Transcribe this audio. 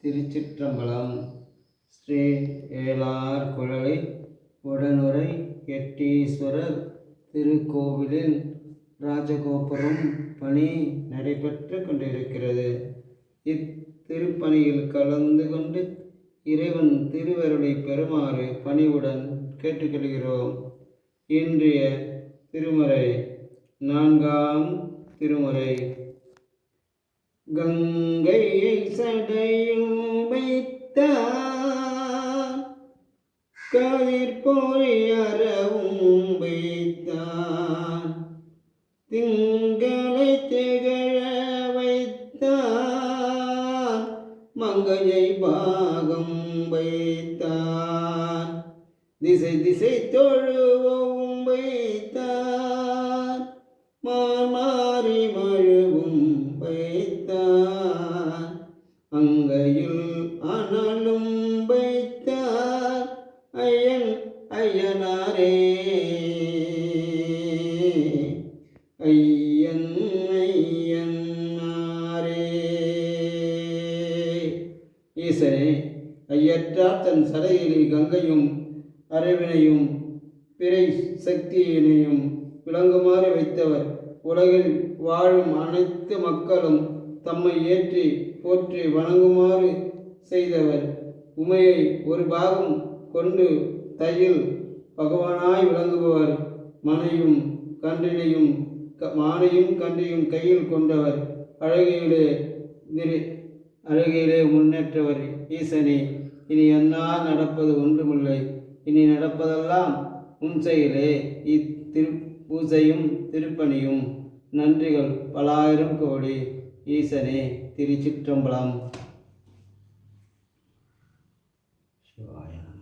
திருச்சிற்றம்பலம். ஸ்ரீ ஏலார் குழலை உடனுரை எட்டீஸ்வரர் திருக்கோவிலில் ராஜகோபுரம் பணி நடைபெற்று கொண்டிருக்கிறது. இத்திருப்பணியில் கலந்து கொண்டு இறைவன் திருவருளை பெறுமாறு பணிவுடன் கேட்டுக்கொள்கிறோம். இன்றைய திருமுறை 4ஆம் திருமுறை. கங்கையை சடையும் வைத்தான், கதிர்பொறி அறவும் வைத்தான், திங்களை திகழ வைத்தான், மங்கையை பாகம் வைத்தான், திசை திசை தொழுவும் வைத்தான், மாறி மழுவும் வைத்தான், அங்கையில் அனலும் வைத்தான், ஐயனாரே ஐயனாரே. ஈசனே, ஐயற்றார் தன் சடையிலே கங்கையும் அறிவினையும் பிறை சக்தியினையும் விளங்குமாறு வைத்தவர். உலகில் வாழும் அனைத்து மக்களும் தம்மை ஏற்றி போற்றி வணங்குமாறு செய்தவர். உமையை ஒரு பாகம் கொண்டு தையில் பகவானாய் விளங்குபவர். மானையும் கன்றையும் கையில் கொண்டவர். அழகிலே முன்னேற்றவர். ஈசனே, இனி என்னால் நடப்பது ஒன்றுமில்லை, இனி நடப்பதெல்லாம் உன் செயலே. பூஜையும் திருப்பணியும் நன்றிகள் பலாயிரம் கோடி. ஈசனே, திருச்சிற்றம்பலம். சிவாய நம.